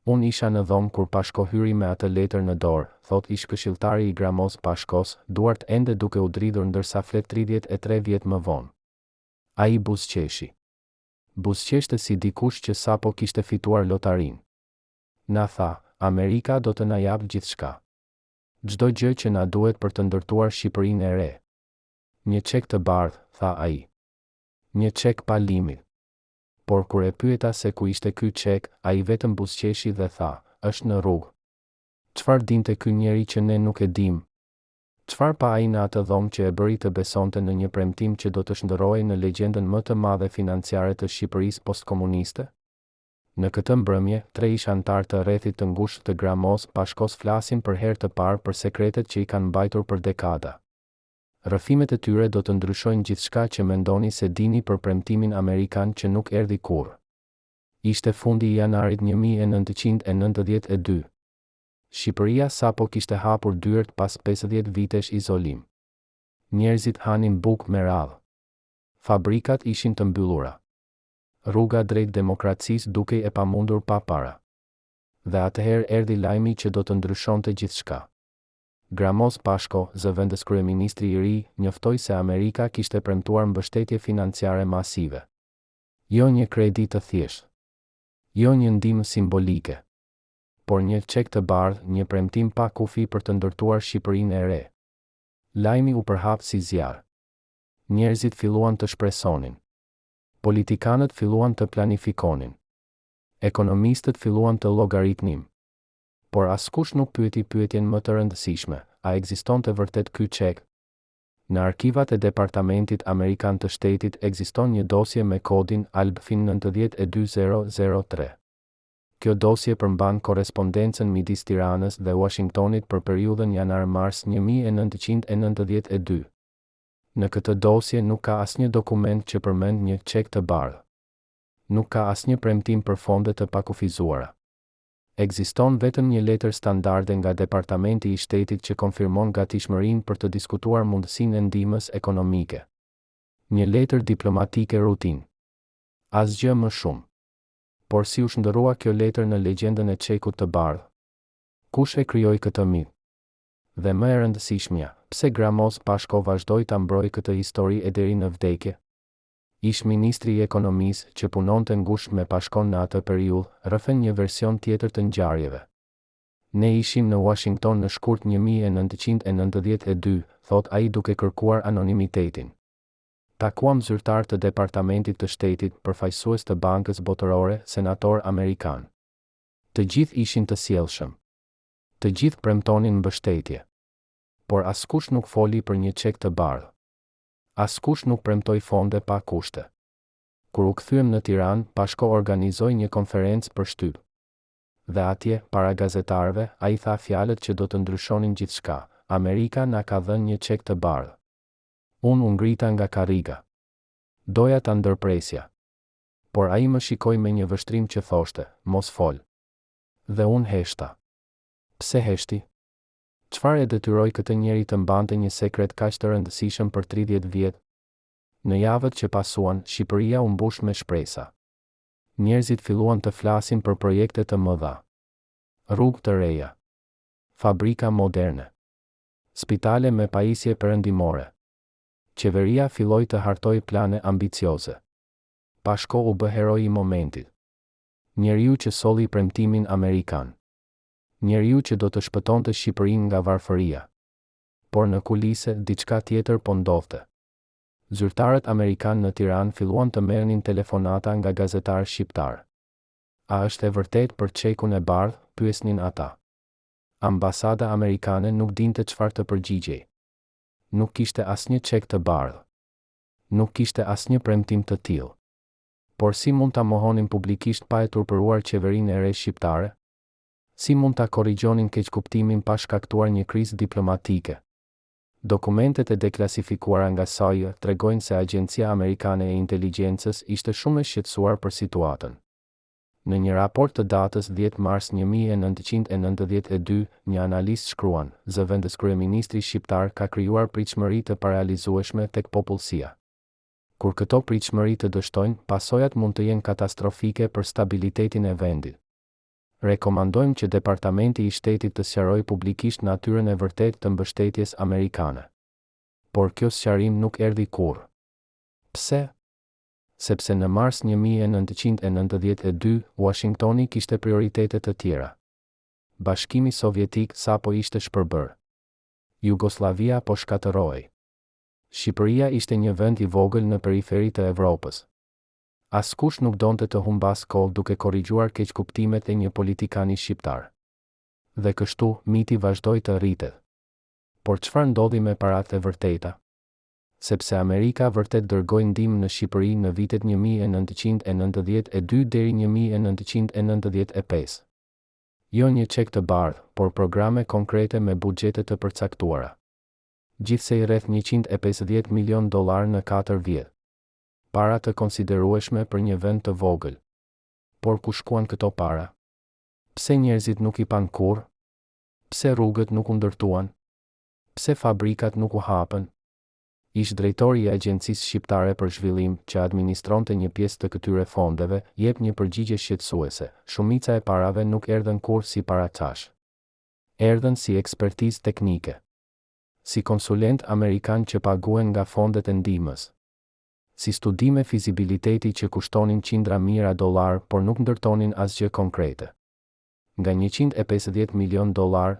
Unë isha në dhomë kur Pashko hyri me atë letër në dorë, thot ish këshilltari i Gramos Pashkos, duart ende duke u dridhur ndërsa flet 33 vjet më vonë. Ai buzëqeshi. Buzëqeshte si dikush që sapo kishte fituar lotarin. Na tha, Amerika do të na japë gjithçka. Çdo gjë që na duhet për të ndërtuar Shqipërinë e re. Një çek të bardhë, tha ai. Një çek pa limit. Por kur e pyeta se ku ishte ky çek, ai vetëm buzëqeshi dhe tha, është në rrugë. Çfarë dinte ky njeri që ne nuk e dim? Çfarë pa ai në atë dhomë që e bëri të besonte në një premtim që do të shndërrohej në legjendën më të madhe financiare të Shqipërisë postkomuniste? Në këtë mbrëmje, 3 ish antar të rrethit të ngushtë të Gramos Pashkos flasin për herë të parë për sekretet që i kanë mbajtur për dekada. Rrëfimet e tyre do të ndryshojnë gjithçka që mendoni se dini për premtimin amerikan që nuk erdhi kurrë. Ishte fundi i janarit 1992. Shqipëria sapo kishte hapur dyert pas 50 vitesh izolim. Njerëzit hanin bukë me radhë. Fabrikat ishin të mbyllura. Rruga drejt demokracisë dukej e pamundur pa para. Dhe atëherë erdhi lajmi që do të ndryshonte gjithçka. Gramos Pashko, zëvendës kryeministri i ri, njoftoi se Amerika kishte premtuar mbështetje financiare masive. Jo një kredi të thjeshtë. Jo një ndihmë simbolike. Por një çek të bardhë, një premtim pa kufi për të ndërtuar Shqipërinë e re. Lajmi u përhap si zjarr. Njerëzit filluan të shpresonin. Politikanët filluan të planifikonin. Ekonomistët filluan të llogaritnin. Por askush nuk pyeti pyetjen më të rëndësishme, a ekzistonte vërtet ky çek? Në arkivat e Departamentit Amerikan të Shtetit ekziston një dosje me kodin ALBFIN 92003. Kjo dosje përmban korrespondencën midis Tiranës dhe Washingtonit për periudhën janar-mars 1992. Në këtë dosje nuk ka asnjë dokument që përmend një çek të bardhë. Nuk ka asnjë premtim për fonde të pakufizuara. Ekziston vetëm një letër standarde nga Departamenti i Shtetit që konfirmon gatishmërinë për të diskutuar mundësinë e ndihmës ekonomike. Një letër diplomatike rutinë. Asgjë më shumë. Por si u shndërrua kjo letër në legjendën e çekut të bardhë? Kush e krijoi këtë mit? Dhe më e rëndësishmja, pse Gramos Pashko vazhdoi ta mbrojë këtë histori e deri në vdekje? Ish ministri i ekonomisë që punonte ngushtë me Pashkon në atë periudhë, rrëfen një version tjetër të ngjarjeve. Ne ishim në Washington në shkurt 1992, thot ai duke kërkuar anonimitetin. Takuam zyrtar të Departamentit të Shtetit, përfaqësues të Bankës Botërore, senator amerikan. Të gjithë ishin të sjellshëm. Të gjithë premtonin mbështetje. Por askush nuk foli për një çek të bardhë. Askush nuk premtoi fonde pa kushte. Kur u kthyem në Tiranë, Pashko organizoi një konferencë për shtyp. Dhe atje, para gazetarëve, ai tha fjalët që do të ndryshonin gjithçka. Amerika na ka dhënë një çek të bardhë. Unë u ngrita nga karriga. Doja ta ndërpresja. Por ai më shikoi me një vështrim që thoshte, mos fol. Dhe unë heshta. Pse heshti? Çfarë e detyroi këtë njeri të mbante një sekret kaq të rëndësishëm për 30 vjet? Në javët që pasuan, Shqipëria u mbush me shpresa. Njerëzit filluan të flasin për projekte të mëdha. Rrugë të reja. Fabrika moderne. Spitale me pajisje perëndimore. Qeveria filloi të hartoi plane ambicioze. Pashko u bë heroi i momentit. Njeriu që solli premtimin amerikan. Njeriu që do të shpëtonte Shqipërinë nga varfëria. Por në kulise, diçka tjetër po ndodhte. Zyrtarët amerikanë në Tiranë filluan të merrnin telefonata nga gazetarë shqiptarë. A është e vërtet për çekun e bardhë, pyesnin ata. Ambasada amerikane nuk dinte çfarë të përgjigjej. Nuk kishte asnjë çek të bardhë. Nuk kishte asnjë premtim të tillë. Por si mund ta mohonin publikisht pa e turpëruar qeverinë e re shqiptare? Si mund ta korrigjonin keqkuptimin pa shkaktuar një krizë diplomatike? Dokumentet e deklasifikuara nga SAI tregojnë se Agjencia Amerikane e Inteligjencës ishte shumë e shqetësuar për situatën. Në një raport të datës 10 mars 1992, një analist shkruan, zëvendës kryeministri shqiptar ka krijuar pritshmëri të paralizueshme tek popullsia. Kur këto pritshmëri të dështojnë, pasojat mund të jenë katastrofike për stabilitetin e vendit. Rekomandojmë që Departamenti i Shtetit të sqarojë publikisht natyrën e vërtetë të mbështetjes amerikane. Por kjo sqarim nuk erdhi kurrë. Pse? Sepse në mars 1992, Washingtoni kishte prioritete të tjera. Bashkimi Sovjetik sapo ishte shpërbër. Jugoslavia po shkatërrohej. Shqipëria ishte një vend i vogël në periferi të Evropës. Askush nuk donte të humbas kohë duke korrigjuar keqkuptimet e një politikani shqiptar. Dhe kështu, miti vazhdoi të rritet. Por çfarë ndodhi me paratë e vërteta? Sepse Amerika vërtet dërgoi ndihmë në Shqipëri në vitet 1992 deri 1995. Jo një çek të bardhë, por programe konkrete me buxhete të përcaktuara. Gjithsej rreth $150 milion në 4 vjet. Para të konsiderueshme për një vend të vogël. Por ku shkuan këto para? Pse njerëzit nuk i pan kurrë? Pse rrugët nuk u ndërtuan? Pse fabrikat nuk u hapën? Ish drejtori i Agjencisë Shqiptare për Zhvillim, që administronte një pjesë të këtyre fondeve, jep një përgjigje shqetësuese: shumica e parave nuk erdhën kurrë si paraqash. Erdhën si ekspertizë teknike. Si konsulent amerikan që paguen nga fondet e ndihmës. Si studime fizibiliteti që kushtonin qindra mijëra dollar, por nuk ndërtonin asgjë konkrete. Nga $150 milion,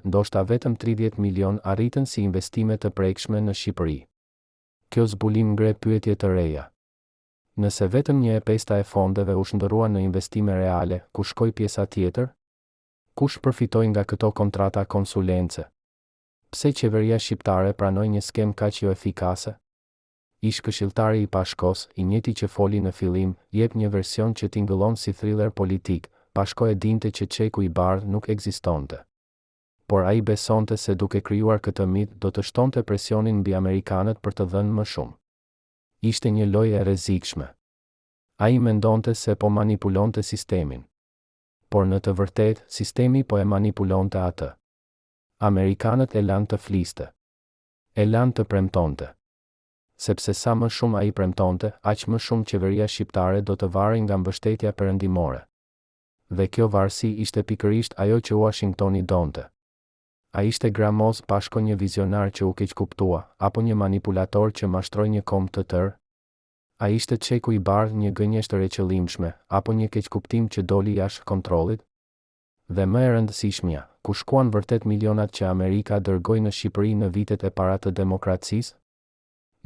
ndoshta vetëm 30 milion arritën si investime të prekshme në Shqipëri. Kjo zbulim ngre pyetje të reja. Nëse vetëm 1/5 e fondeve u shndërrua në investime reale, ku shkoi pjesa tjetër? Kush përfitoi nga këto kontrata konsulence? Pse qeveria shqiptare pranoi një skem kaq jo efikase? Ish këshilltari i Pashkos, i njëjti që foli në fillim, jep një version që tingëllon si thriller politik. Pashko e dinte që çeku i bardhë nuk ekzistonte. Por ai besonte se duke krijuar këtë mit do të shtonte presionin mbi amerikanët për të dhënë më shumë. Ishte një lojë e rrezikshme. Ai mendonte se po manipulonte sistemin. Por në të vërtetë, sistemi po e manipulonte atë. Amerikanët e lanë të fliste. E lanë të premtonte. Sepse sa më shumë ai premtonte, aq më shumë qeveria shqiptare do të varrej nga mbështetja perëndimore. Dhe kjo varësi ishte pikërisht ajo që Washingtoni donte. A ishte Gramos Pashko një vizionar që u keqkuptua, apo një manipulator që mashtroi një kom të tërë? A ishte çeku i bardhë një gënjeshtër e qëllimshme, apo një keqkuptim që doli jashtë kontrollit? Dhe më e rëndësishmja, ku shkuan vërtet milionat që Amerika dërgoi në Shqipëri në vitet e para të demokracisë?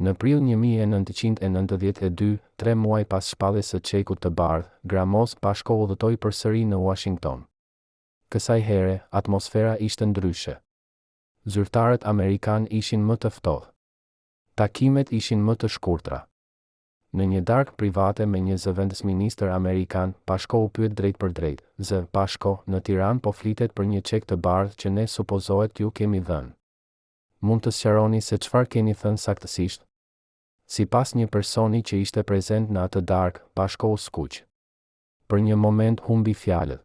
Në prill 1992, 3 muaj pas shpalljes së çekut të bardhë, Gramos Pashko udhëtoi përsëri në Washington. Kësaj here, atmosfera ishte ndryshe. Zyrtarët amerikan ishin më të ftohtë. Takimet ishin më të shkurtra. Në një darkë private me një zëvendësministër amerikan, Pashko u pyet drejt për drejt: "Zë Pashko, në Tiranë po flitet për një çek të bardhë që ne supozohet ju kemi dhënë. Mund të sqaroni se çfarë keni thënë saktësisht?" Sipas një personi që ishte prezent në atë darkë, Pashko u skuq. Për një moment humbi fjalët.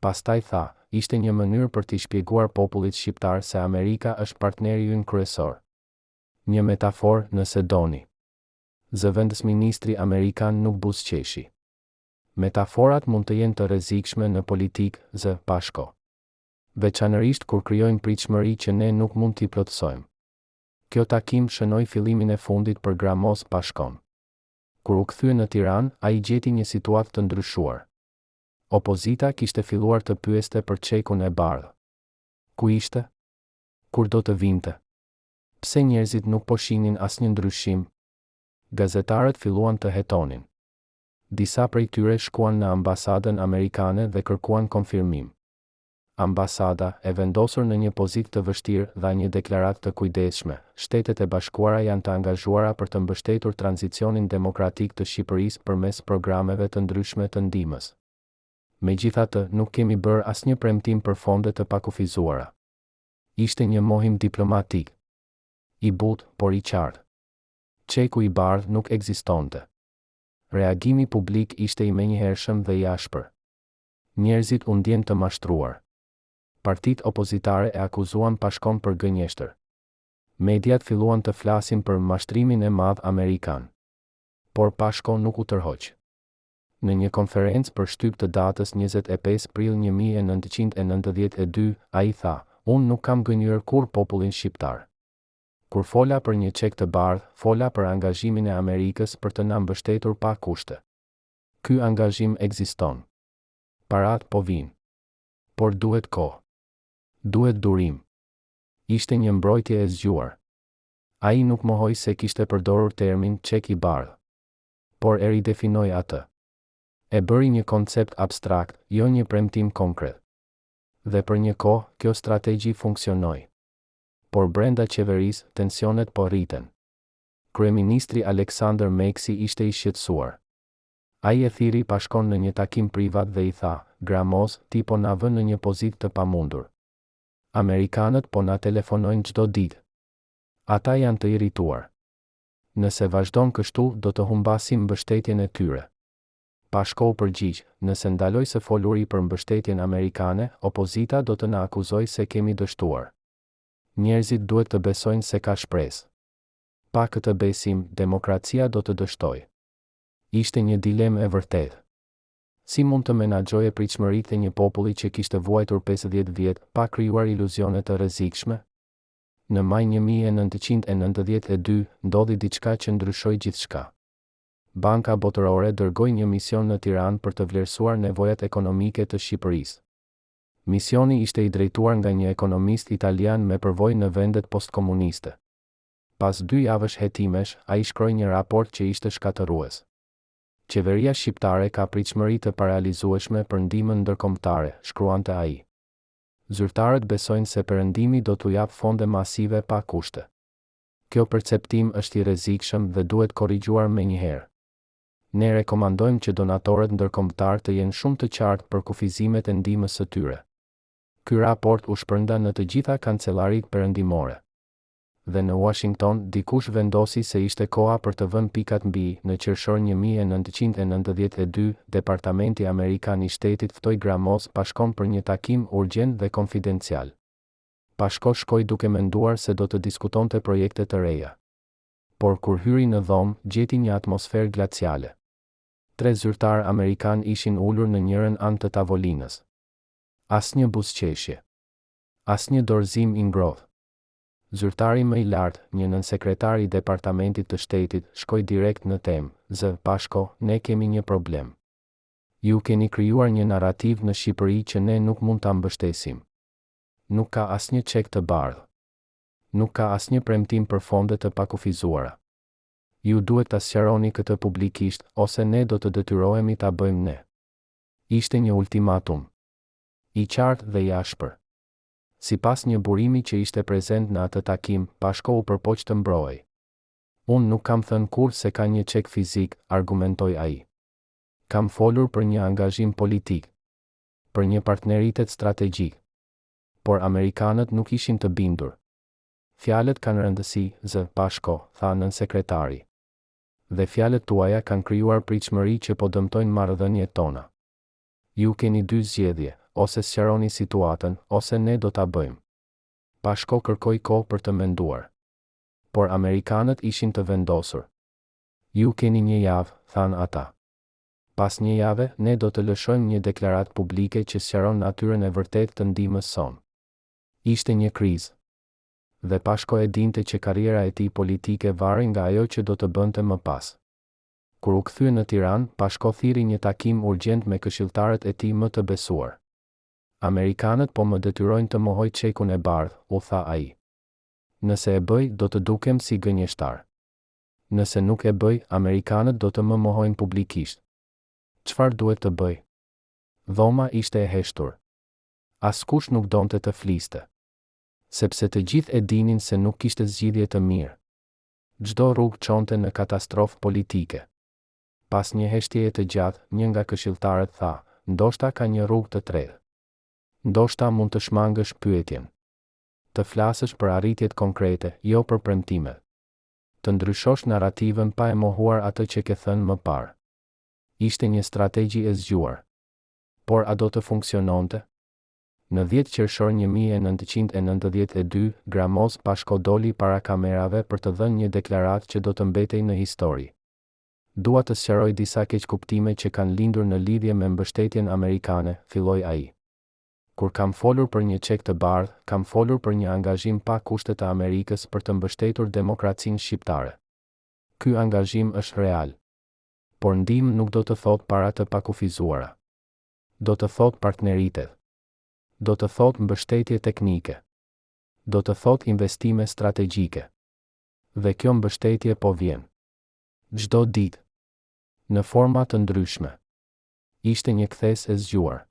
Pastaj tha: "Ishte një mënyrë për t'i shpjeguar popullit shqiptar se Amerika është partneri ynë kryesor. Një metaforë nëse doni." Zëvendësministri amerikan nuk buzëqeshi. Metaforat mund të jenë të rrezikshme në politikë, zë Pashko. Veçanërisht kur krijojnë pritshmëri që ne nuk mund t'i plotësojmë. Kjo takim shënoi fillimin e fundit për Gramos Pashkon. Kur u kthye në Tiranë, ai gjeti një situatë të ndryshuar. Opozita kishte filluar të pyeste për çekun e bardhë. Ku ishte? Kur do të vinte? Pse njerëzit nuk po shihnin asnjë ndryshim? Gazetarët filluan të hetonin. Disa prej tyre shkuan në ambasadën amerikane dhe kërkuan konfirmim. Ambasada, e vendosur në një pozitë të vështirë, dha një deklaratë të kujdesshme: Shtetet e Bashkuara janë të angazhuara për të mbështetur tranzicionin demokratik të Shqipërisë përmes programeve të ndryshme të ndihmës. Megjithatë, nuk kemi bërë asnjë premtim për fonde të pakufizuara. Ishte një mohim diplomatik. I butë, por i qartë. Çeku i bardhë nuk ekzistonte. Reagimi publik ishte i menjëhershëm dhe i ashpër. Njerëzit u ndjen të mashtruar. Partitë opozitare e akuzuan Pashkon për gënjeshtër. Mediat filluan të flasin për mashtrimin e madh amerikan. Por Pashko nuk u tërhoq. Në një konferencë për shtyp të datës 25 prill 1992, ai tha: "Unë nuk kam gënjur kur popullin shqiptar. Kur fola për një çek të bardhë, fola për angazhimin e Amerikës për të na mbështetur pa kushte. Ky angazhim ekziston. Parat po vinë. Por duhet kohë. Duhet durim." Ishte një mbrojtje e zgjuar. Ai nuk mohoi se kishte përdorur termin çek i bardhë, por e ridefinoi atë. E bëri një koncept abstrakt, jo një premtim konkret. Dhe për një kohë, kjo strategji funksionoi. Por brenda qeverisë, tensionet po rriten. Kryeministri Aleksandr Meksi ishte i shqetësuar. Ai e thiri Pashkon në një takim privat dhe i tha: "Gramoz, ti po na vën në një pozitë të pamundur. Amerikanët po na telefonojnë çdo ditë. Ata janë të irrituar. Nëse vazhdon kështu, do të humbasim mbështetjen e tyre." Pashko u përgjigj: "Nëse ndaloj së foluri për mbështetjen amerikane, opozita do të na akuzojë se kemi dështuar. Njerëzit duhet të besojnë se ka shpresë. Pa këtë besim, demokracia do të dështojë." Ishte një dilemë e vërtetë. Si mund të menaxhoje pritshmëritë e një populli që kishte vuajtur 50 vjet pa krijuar iluzione të rrezikshme? Në maj 1992 ndodhi diçka që ndryshoi gjithçka. Banka Botërore dërgoi një mision në Tiranë për të vlerësuar nevojat ekonomike të Shqipërisë. Misioni ishte i drejtuar nga një ekonomist italian me përvojë në vendet postkomuniste. Pas 2 javësh hetimesh, ai shkroi një raport që ishte shkatërrues. "Qeveria shqiptare ka pritshmëri të paralizueshme për ndihmën ndërkombëtare", shkruante ai. "Zyrtarët besojnë se perëndimi do t'u jap fonde masive pa kushte. Kjo perceptim është i rrezikshëm dhe duhet korrigjuar menjëherë. Ne rekomandojmë që donatorët ndërkombëtar të jenë shumë të qartë për kufizimet e ndihmës së tyre." Ky raport u shpërnda në të gjitha kancellaritë perëndimore. Dhe në Washington, dikush vendosi se ishte koha për të vënë pikat mbi. Në qershor 1992, Departamenti Amerikan i Shtetit ftoi Gramoz Pashkon për një takim urgjent dhe konfidencial. Pashko shkoi duke menduar se do të diskutonte projekte të reja. Por kur hyri në dhomë, gjeti një atmosferë glaciale. 3 zyrtarë amerikan ishin ulur në njërin anë të tavolinës. Asnjë buzëqeshje. Asnjë dorëzim i ngrohtë. Zyrtari më i lartë, një nënsekretar i Departamentit të Shtetit, shkoi direkt në temë: "Zë Pashko, ne kemi një problem. Ju keni krijuar një narrativ në Shqipëri që ne nuk mund ta mbështesim. Nuk ka asnjë çek të bardhë. Nuk ka asnjë premtim për fonde të pakufizuara. Ju duhet ta sqaroni këtë publikisht, ose ne do të detyrohemi ta bëjmë ne." Ishte një ultimatum. I qartë dhe i ashpër. Sipas një burimi që ishte prezent në atë takim, Pashko u përpoq të mbrojë. "Unë nuk kam thënë kurrë se ka një çek fizik", argumentoi ai. "Kam folur për një angazhim politik, për një partneritet strategjik." Por amerikanët nuk ishin të bindur. "Fjalët kanë rëndësi, zë Pashko", tha nënsekretari. "Dhe fjalët tuaja kanë krijuar pritshmëri që po dëmtojnë marrëdhëniet tona. Ju keni 2 zgjedhje, ose sqaroni situatën, ose ne do ta bëjmë." Pashko kërkoi kohë për të menduar. Por amerikanët ishin të vendosur. "Ju keni 1 javë", thanë ata. "Pas 1 jave, ne do të lëshojmë një deklaratë publike që sqaron natyrën e vërtetë të ndihmës sonë." Ishte një krizë. Dhe Pashko e dinte që karriera e tij politike varri nga ajo që do të bënte më pas. Kur u kthye në Tiranë, Pashko thiri një takim urgjent me këshilltarët e tij më të besuar. "Amerikanët po më detyrojnë të mohoj çekun e bardhë", u tha ai. "Nëse e bëj, do të dukem si gënjeshtar. Nëse nuk e bëj, amerikanët do të më mohojnë publikisht. Çfarë duhet të bëj?" Dhoma ishte e heshtur. Askush nuk donte të fliste. Sepse të gjithë e dinin se nuk kishte zgjidhje të mirë. Çdo rrugë çonte në katastrofë politike. Pas një heshtjeje të gjatë, një nga këshilltarët tha: "Ndoshta ka një rrugë të tretë. Ndoshta mund të shmangësh pyetjen. Të flasësh për arritjet konkrete, jo për premtimet. Të ndryshosh narrativën pa e mohuar atë që ke thënë më parë." Ishte një strategji e zgjuar. Por a do të funksiononte? Në 10 qershor 1992, Gramoz Pashko doli para kamerave për të dhënë një deklaratë që do të mbetej në histori. Dua të sqaroj disa keqkuptime që kanë lindur në lidhje me mbështetjen amerikane, filloi ai. Kur kam folur për një çek të bardhë, kam folur për një angazhim pa kushte të Amerikës për të mbështetur demokracinë shqiptare. Ky angazhim është real. Por ndihmë nuk do të thotë para të pakufizuara. Do të thotë partneritet. Do të thotë mbështetje teknike. Do të thotë investime strategjike. Dhe kjo mbështetje po vjen. Çdo ditë. Në forma të ndryshme. Ishte një kthes e zgjuar.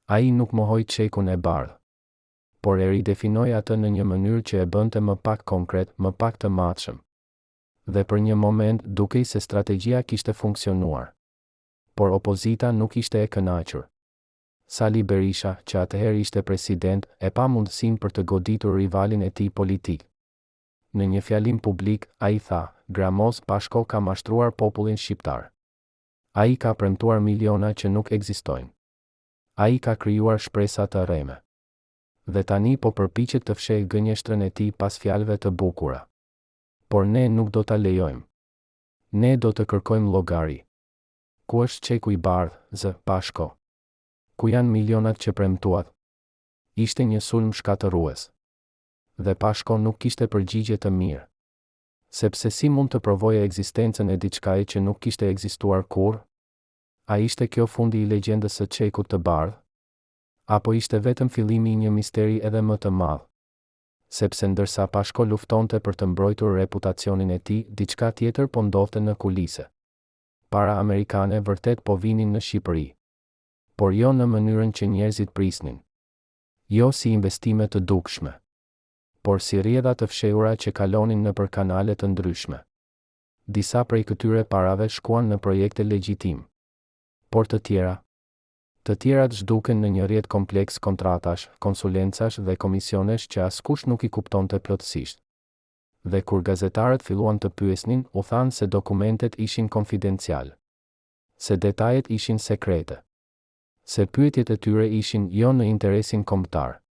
Ai nuk mohoi çekun e bardhë, por e ridefinoi atë në një mënyrë që e bënte më pak konkret, më pak të matshëm. Dhe për një moment dukej se strategjia kishte funksionuar. Por opozita nuk ishte e kënaqur. Sali Berisha, që atëherë ishte president, e pa mundësinë për të goditur rivalin e tij politik. Në një fjalim publik, ai tha, Gramos Pashko ka mashtruar popullin shqiptar. Ai ka premtuar miliona që nuk ekzistojnë. Ai ka krijuar shpresa të rreme. Dhe tani po përpiqet të fshehë gënjeshtrën e tij pas fjalëve të bukura. Por ne nuk do ta lejojmë. Ne do të kërkojmë llogari. Ku është çeku i bardhë, Z. Pashko? Ku janë milionat që premtuat? Ishte një sulm shkatërues. Dhe Pashko nuk kishte përgjigje të mirë. Sepse si mund të provoje ekzistencën e diçkaje që nuk kishte ekzistuar kurrë? A ishte kjo fundi i legjendës së çekut të bardhë? Apo ishte vetëm fillimi i një misteri edhe më të madh? Sepse ndërsa Pashko luftonte për të mbrojtur reputacionin e tij, diçka tjetër po ndodhte në kulise. Para amerikane vërtet po vinin në Shqipëri. Por jo në mënyrën që njerëzit prisnin. Jo si investime të dukshme. Por si rrjedha të fshehura që kalonin nëpër kanale të ndryshme. Disa prej këtyre parave shkuan në projekte legjitim. Por të tjerat zhduken në një rrjet kompleks kontratash, konsulencash dhe komisionesh që askush nuk i kuptonte plotësisht. Dhe kur gazetarët filluan të pyesnin, u thanë se dokumentet ishin konfidencial. Se detajet ishin sekrete. Se pyetjet e tyre ishin jo në interesin kombëtar.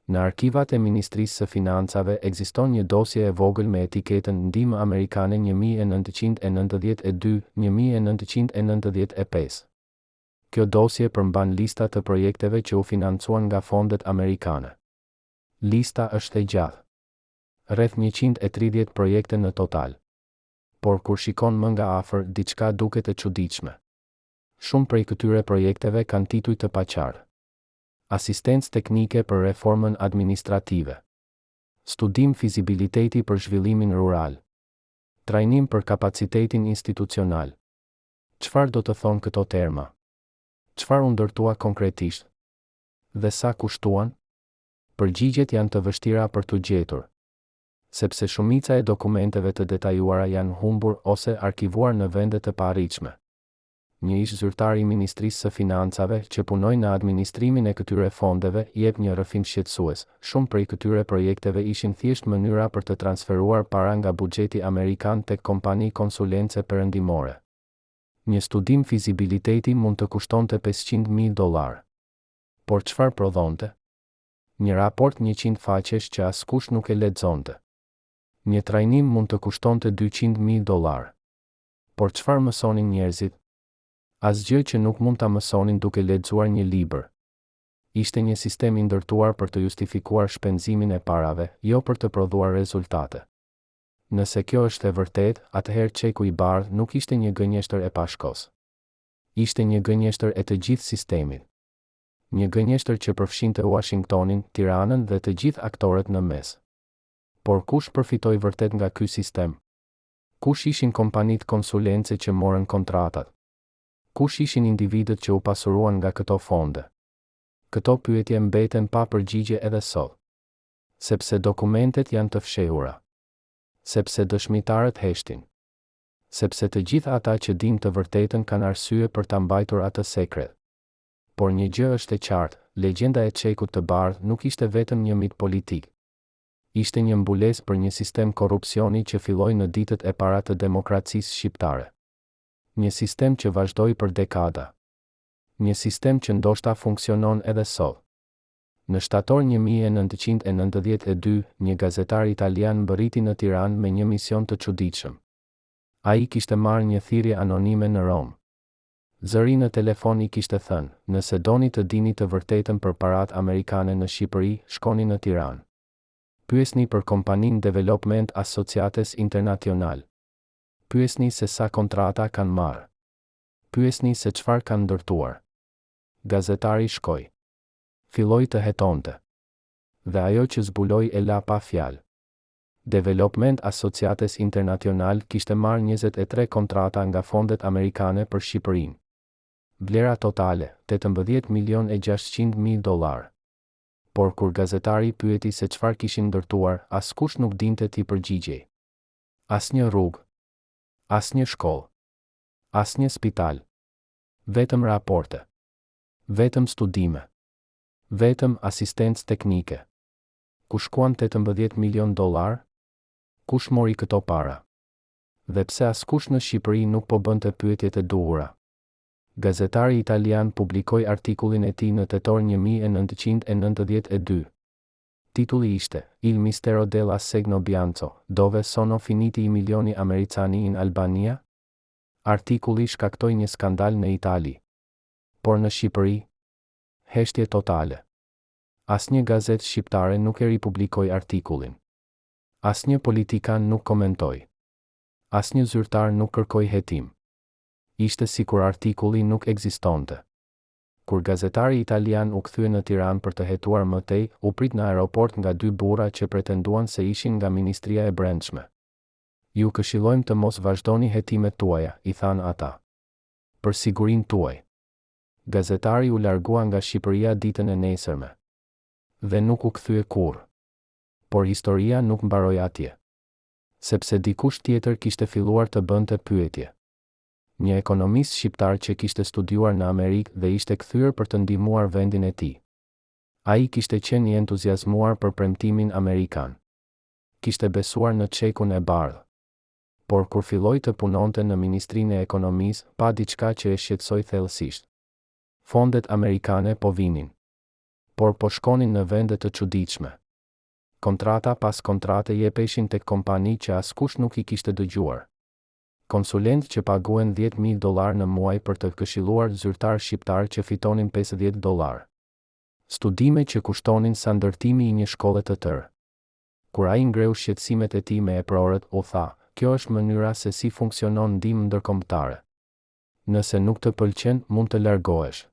Në arkivat e Ministrisë së Financave ekziston një dosje e vogël me etiketën Ndihmë Amerikane 1992-1995. Kjo dosje përmban lista të projekteve që u financuan nga fondet amerikane. Lista është e gjatë. Rreth 130 projekte në total. Por kur shikon më nga afër, diçka duket e çuditshme. Shumë prej këtyre projekteve kanë tituj të paqartë. Asistencë teknike për reformën administrative. Studim fizibiliteti për zhvillimin rural. Trajnim për kapacitetin institucional. Çfarë do të thonë këto terma? Çfarë u ndërtua konkretisht? Dhe sa kushtuan? Përgjigjet janë të vështira për t'u gjetur. Sepse shumica e dokumenteve të detajuara janë humbur ose arkivuar në vende të paarritshme. Një ish zyrtar i Ministrisë së Financave që punoi në administrimin e këtyre fondeve jep një rrëfim shqetësues. Shumë prej këtyre projekteve ishin thjesht mënyra për të transferuar para nga buxheti amerikan tek kompani konsulence perëndimore. Një studim fizibiliteti mund të kushtonte $500,000. Por çfarë prodhonte? Një raport 100 faqesh që askush nuk e lexonte. Një trajnim mund të kushtonte $200,000. Por çfarë mësonin njerëzit? Asgjë që nuk mund ta mësonin duke lexuar një libër. Ishte një sistem i ndërtuar për të justifikuar shpenzimin e parave, jo për të prodhuar rezultate. Nëse kjo është e vërtetë, atëherë çeku i bardhë nuk ishte një gënjeshtër e Pashkos. Ishte një gënjeshtër e të gjithë sistemit. Një gënjeshtër që përfshinte Washingtonin, Tiranën dhe të gjithë aktorët në mes. Por kush përfitoi vërtet nga ky sistem? Kush ishin kompanitë konsulence që morën kontratat? Kush ishin individët që u pasuruan nga këto fonde? Këto pyetje mbeten pa përgjigje edhe sot. Sepse dokumentet janë të fshehura. Sepse dëshmitarët heshtin. Sepse të gjithë ata që dinë të vërtetën kanë arsye për ta mbajtur atë sekret. Por një gjë është e qartë, legjenda e çekut të bardhë nuk ishte vetëm një mit politik. Ishte një mbulesë për një sistem korrupsioni që filloi në ditët e para të demokracisë shqiptare. Një sistem që vazhdoi për dekada. Një sistem që ndoshta funksionon edhe sot. Në shtator 1992, një gazetar italian mbërriti në Tiranë me një mision të çuditshëm. Ai kishte marrë një thirrje anonime në Rom. Zëri në telefon I kishte thënë, nëse doni të dini të vërtetën për paratë amerikane në Shqipëri, shkoni në Tiranë. Pyesni për kompaninë Development Associates International. Pyesni se sa kontrata kanë marrë. Pyesni se çfarë kanë ndërtuar. Gazetari shkoi. Filloi të hetonte. Dhe ajo që zbuloi e la pa fjalë. Development Associates International kishte marrë 23 kontrata nga fondet amerikane për Shqipërinë. Vlera totale, $18.600.000. Por kur gazetari pyeti se çfarë kishin ndërtuar, askush nuk dinte t'i përgjigjej. Asnjë rrugë, asnjë shkollë, asnjë spital. Vetëm raporte. Vetëm studime. Vetëm asistencë teknike. Ku shkuan $18 milion? Kush mori këto para? Dhe pse askush në Shqipëri nuk po bënte pyetjet e duhura? Gazetari italian publikoi artikullin e tij në tetor 1992. Titulli ishte Il mistero dell'assegno bianco, dove sono finiti I milioni americani in Albania? Artikulli shkaktoi një skandal në Itali. Por në Shqipëri, heshtje totale. Asnjë gazetë shqiptare nuk e ripublikoi artikullin. Asnjë politikan nuk komentoi. Asnjë zyrtar nuk kërkoi hetim. Ishte sikur artikulli nuk ekzistonte. Kur gazetari italian u kthye në Tiranë për të hetuar më tej, u prit në aeroport nga 2 burra që pretenduan se ishin nga Ministria e Brendshme. Ju këshillojmë të mos vazhdoni hetimet tuaja, I thanë ata. Për sigurinë tuaj. Gazetari u largua nga Shqipëria ditën e nesërme. Dhe nuk u kthye kurrë. Por historia nuk mbaroi atje. Sepse dikush tjetër kishte filluar të bënte pyetje. Një ekonomist shqiptar që kishte studiuar në Amerikë dhe ishte kthyer për të ndihmuar vendin e tij. Ai kishte qenë I entuziazmuar për premtimin amerikan. Kishte besuar në çekun e bardhë. Por kur filloi të punonte në Ministrinë e Ekonomisë, pa diçka që e shqetësoi thellësisht. Fondet amerikane po vinin. Por po shkonin në vende të çuditshme. Kontrata pas kontrate jepeshin tek kompani që askush nuk I kishte dëgjuar. Konsulent që paguen $10.000 në muaj për të këshilluar zyrtar shqiptar që fitonin $50. Studime që kushtonin sa ndërtimi I një shkolle të tërë. Kur ai ngreu shqetësimet e tij me eprorët, u tha, kjo është mënyra se si funksionon ndihmë ndërkombëtare. Nëse nuk të pëlqen, mund të largohesh.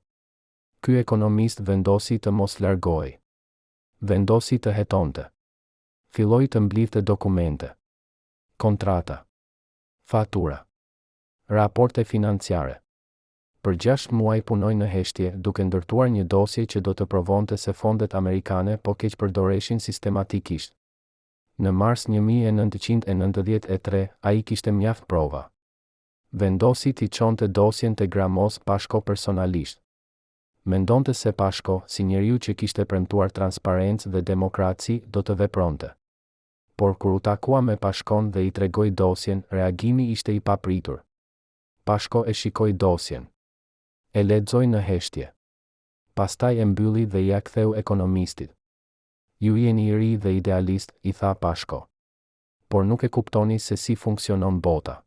Ky ekonomist vendosi të mos largohej. Vendosi të hetonte. Filloi të mblidhte dokumente. Kontrata. Fatura. Raporte financiare. Për 6 muaj punoi në heshtje, duke ndërtuar një dosje që do të provonte se fondet amerikane po keq përdoreshin sistematikisht. Në mars 1993, ai kishte mjaft prova. Vendosi t'i çonte dosjen te Gramos Pashko personalisht. Mendonte se Pashko, si njeriu që kishte premtuar transparencë dhe demokraci, do të vepronte. Por kur u takua me Pashkon dhe I tregoi dosjen, reagimi ishte I papritur. Pashko e shikoi dosjen. E lexoi në heshtje. Pastaj e mbylli dhe ja ktheu ekonomistit. Ju jeni I ri dhe idealist, I tha Pashko. Por nuk e kuptoni se si funksionon bota.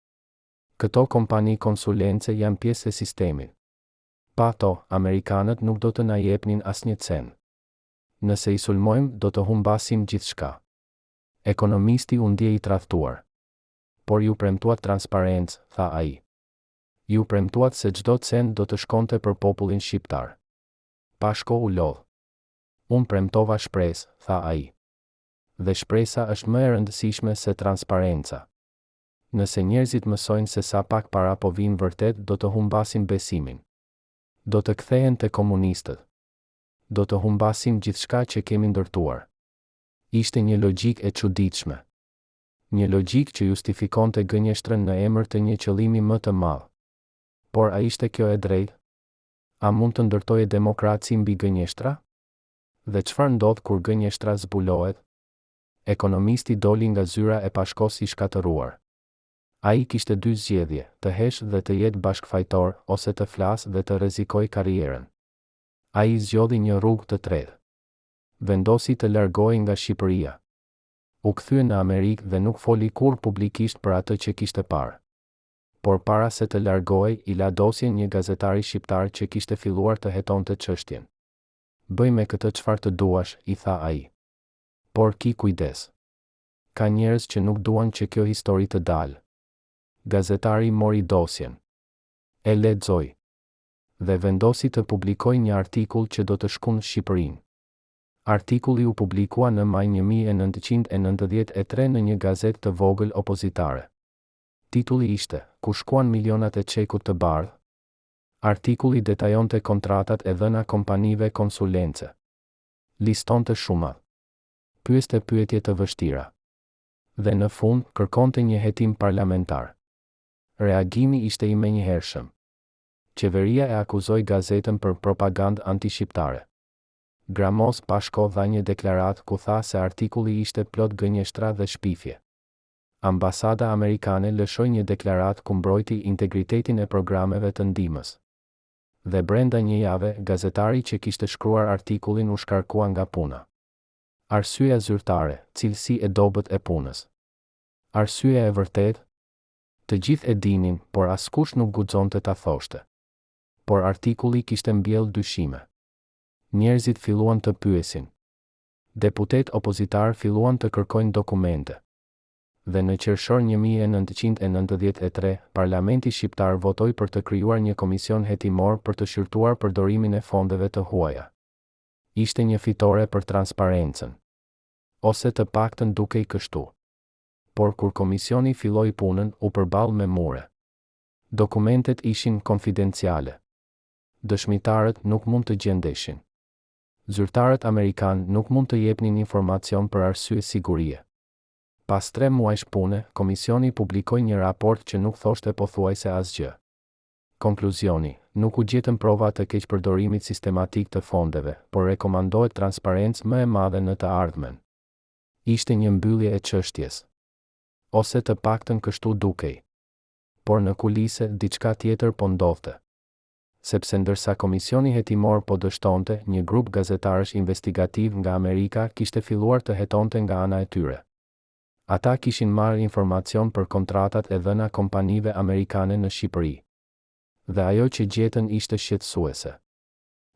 Këto kompani konsulence janë pjesë e sistemit. Pa to, amerikanët nuk do të na jepnin asnjë cent. Nëse I sulmojmë, do të humbasim gjithçka. Ekonomisti u ndjej I tradhtuar. Por ju premtuat transparencë, tha ai. Ju premtuat se çdo cent do të shkonte për popullin shqiptar. Pashko u lodh. Unë premtova shpresë, tha ai. Dhe shpresa është më e rëndësishme se transparenca. Nëse njerëzit mësojnë se sa pak para po vinë vërtet, do të humbasin besimin. Do të kthehen te komunistët. Do të humbasim gjithçka që kemi ndërtuar. Ishte një logjik e çuditshme. Një logjik që justifikonte gënjeshtrën në emër të një qëllimi më të madh. Por a ishte kjo e drejtë? A mund të ndërtojë demokraci mbi gënjeshtra? Dhe çfarë ndodh kur gënjeshtra zbulohet? Ekonomisti doli nga zyra e Pashkos I shkatëruar. Ai kishte 2 zgjedhje, të hesh dhe të jetë bashkëfajtor, ose të flasë dhe të rrezikojë karrierën. Ai zgjodhi një rrugë të tretë. Vendosi të largohej nga Shqipëria. U kthye në Amerikë dhe nuk foli kurrë publikisht për atë që kishte parë. Por para se të largohej, I la dosjen një gazetari shqiptar që kishte filluar të hetonte çështjen. Bëj me këtë çfarë të duash, I tha ai. Por ki kujdes. Ka njerëz që nuk duan që kjo histori të dalë. Gazetari mori dosjen. E lexoi. Dhe vendosi të publikoj një artikull që do të shkon në Shqipërinë. Artikulli u publikua në maj 1993 në një gazetë të vogël opozitare. Titulli ishte, ku shkuan milionat e çekut të bardhë? Artikulli detajonte kontratat e dhëna kompanive konsulence. Listonte shumë. Pyeste pyetje të vështira. Dhe në fund, kërkonte një hetim parlamentar. Reagimi ishte I menjëhershëm. Qeveria e akuzoi gazetën për propagandë anti-shqiptare. Gramos Pashko dha një deklarat ku tha se artikulli ishte plot gënjeshtra dhe shpifje. Ambasada amerikane lëshoi një deklarat ku mbrojti integritetin e programeve të ndihmës. Dhe brenda një jave, gazetari që kishte shkruar artikullin u shkarkua nga puna. Arsyeja zyrtare, cilësi e dobët e punës. Arsyeja e vërtetë? Të gjithë e dinin, por askush nuk guxonte ta thoshte. Por artikulli kishte mbjellë dyshime. Njerëzit filluan të pyesin. Deputet opozitar filluan të kërkojnë dokumente. Dhe në qershor 1993, Parlamenti Shqiptar votoi për të krijuar një komision hetimor për të shqyrtuar përdorimin e fondeve të huaja. Ishte një fitore për transparencën. Ose të paktën dukej kështu. Por kur komisioni filloi punën, u përball me mure. Dokumentet ishin konfidenciale. Dëshmitarët nuk mund të gjendeshin. Zyrtarët amerikan nuk mund të jepnin informacion për arsye sigurie. Pas 3 muajsh pune, komisioni publikoi një raport që nuk thoshte pothuajse asgjë. Konkluzioni, nuk u gjetën prova të keqpërdorimit sistematik të fondeve, por rekomandohet transparencë më e madhe në të ardhmen. Ishte një mbyllje e çështjes. Ose të paktën kështu dukej. Por në kulise, diçka tjetër po ndodhte. Sepse ndërsa komisioni hetimor po dështonte, një grup gazetarësh investigativ nga Amerika kishte filluar të hetonte nga ana e tyre. Ata kishin marrë informacion për kontratat e dhëna kompanive amerikane në Shqipëri. Dhe ajo që gjetën ishte shqetësuese.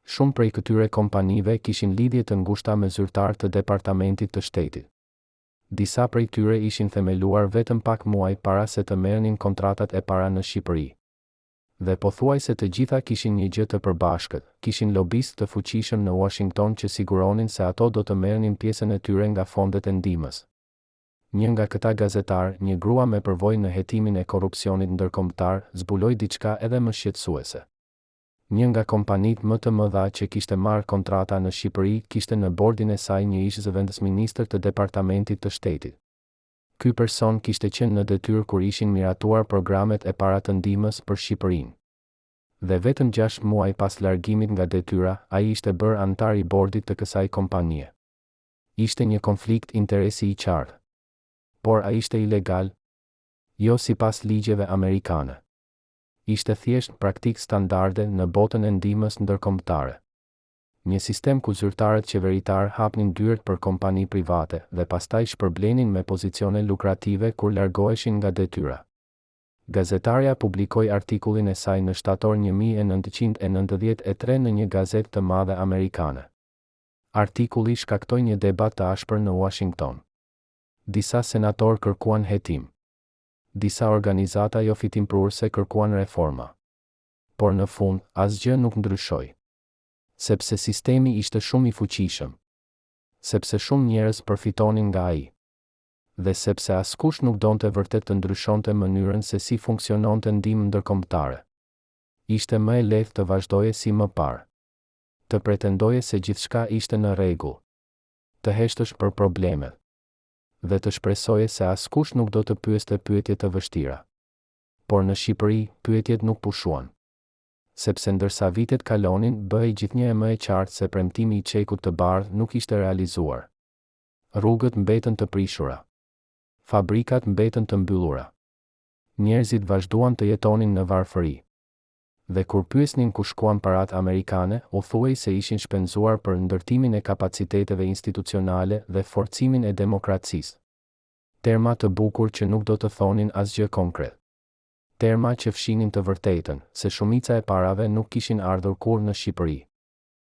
Shumë prej këtyre kompanive kishin lidhje të ngushta me zyrtar të Departamentit të Shtetit. Disa prej tyre ishin themeluar vetëm pak muaj para se të merrnin kontratat e para në Shqipëri. Dhe pothuajse të gjitha kishin një gjë të përbashkët, kishin lobistë të fuqishëm në Washington që siguronin se ato do të merrnin pjesën e tyre nga fondet e ndihmës. Një nga këta gazetar, një grua me përvojë në hetimin e korrupsionit ndërkombëtar, zbuloi diçka edhe më shqetësuese. Një nga kompanitë më të mëdha që kishte marrë kontrata në Shqipëri kishte në bordin e saj një ish-zëvendësministër të Departamentit të Shtetit. Ky person kishte qenë në detyrë kur ishin miratuar programet e para të ndihmës për Shqipërinë. Dhe vetëm 6 muaj pas largimit nga detyra, ai ishte bërë antar I bordit të kësaj kompanie. Ishte një konflikt interesi I qartë. Por a ishte ilegal? Jo sipas ligjeve amerikane. Ishte thjesht praktik standarde në botën e ndihmës ndërkombëtare. Një sistem ku zyrtarët qeveritar hapnin dyert për kompani private dhe pastaj shpërblenin me pozicione lukrative kur largoheshin nga detyra. Gazetarja publikoi artikullin e saj në shtator 1993 në një gazetë të madhe amerikane. Artikulli shkaktoi një debat të ashpër në Washington. Disa senatorë kërkuan hetim. Disa organizata jo fitimprurëse kërkuan reforma. Por në fund, asgjë nuk ndryshoi. Sepse sistemi ishte shumë I fuqishëm. Sepse shumë njerëz përfitonin nga ai. Dhe sepse askush nuk donte vërtet të ndryshonte mënyrën se si funksiononte ndihmë ndërkombëtare. Ishte më e lehtë të vazhdoje si më parë. Të pretendoje se gjithçka ishte në rregull. Të heshtësh për problemet. Dhe të shpresoje se askush nuk do të pyeste pyetje të vështira. Por në Shqipëri, pyetjet nuk pushuan. Sepse ndërsa vitet kalonin, bëhej gjithnjë më e qartë se premtimi I çekut të bardhë nuk ishte realizuar. Rrugët mbetën të prishura. Fabrikat mbetën të mbyllura. Njerëzit vazhduan të jetonin në varfëri. Dhe kur pyesnin ku shkuan parat amerikane, u thuhej se ishin shpenzuar për ndërtimin e kapaciteteve institucionale dhe forcimin e demokracisë. Terma të bukur që nuk do të thonin asgjë konkret. terma që fshinin të vërtetën, se shumica e parave nuk kishin ardhur kurrë në Shqipëri.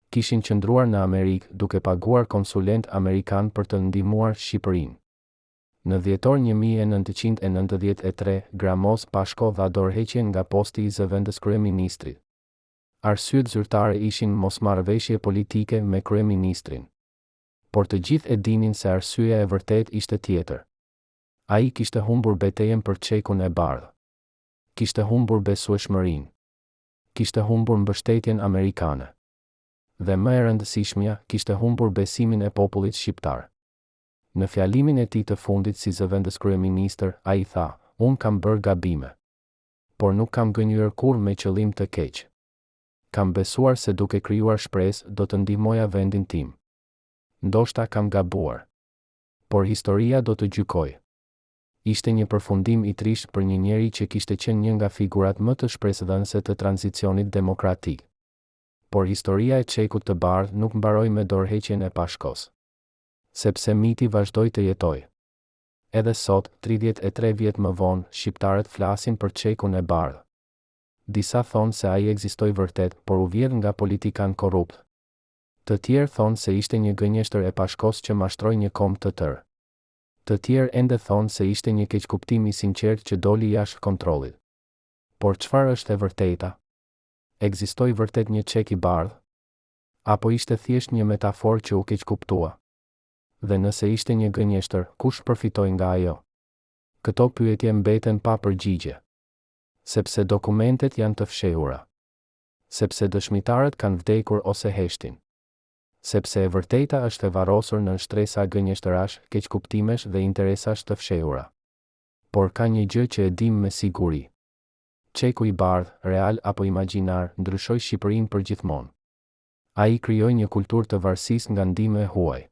Kishin qëndruar në Amerikë duke paguar konsulent amerikan për të ndihmuar Shqipërinë. Në dhjetor 1993, Gramos Pashko dha dorëheqjen nga posti i zëvendës kryeministrit. Arsyet zyrtare ishin mosmarrëveshje politike me kryeministrin. Por të gjithë e dinin se arsyeja e vërtet ishte tjetër. Ai kishte humbur betejën për çekun e bardhë. Kishte humbur besueshmërinë. Kishte humbur mbështetjen amerikane. Dhe më e rëndësishmja, kishte humbur besimin e popullit shqiptar. Në fjalimin e tij të fundit si zëvendës kryeministër, ai tha: "Unë kam bërë gabime. Por nuk kam gënjur kurrë me qëllim të keq. Kam besuar se duke krijuar shpresë do të ndihmoja vendin tim. Ndoshta kam gabuar. Por historia do të gjykojë." Ishte një përfundim i trisht për një njeri që kishte qenë një nga figurat më të shpresëdhënëse të tranzicionit demokratik. Por historia e çekut të bardhë nuk mbaroi me dorëheqjen e Pashkos. Sepse miti vazhdoi të jetojë. Edhe sot, 33 vjet më vonë, shqiptarët flasin për çekun e bardhë. Disa thonë se ai ekzistoi vërtet, por u vjedh nga politikan korrupt. Të tjerë thonë se ishte një gënjeshtër e Pashkos që mashtroi një kombë të tërë. Të tjerë ende thonë se ishte një keqkuptim i sinqert që doli jashtë kontrollit. Por çfarë është e vërteta? Ekzistoi vërtet një çek i bardhë? Apo ishte thjesht një metaforë që u keqkuptua? Dhe nëse ishte një gënjeshtër, kush përfitoi nga ajo? Këto pyetje mbeten pa përgjigje. Sepse dokumentet janë të fshehura. Sepse dëshmitarët kanë vdekur ose heshtin. Sepse e vërteta është e varrosur në shtresa gënjeshtërash, keqkuptimesh dhe interesash të fshehura. Por ka një gjë që e dim me siguri. Çeku i bardhë, real apo imagjinar, ndryshoi Shqipërinë përgjithmonë. Ai krijoi një kulturë të varësisë nga ndihmë e huaj.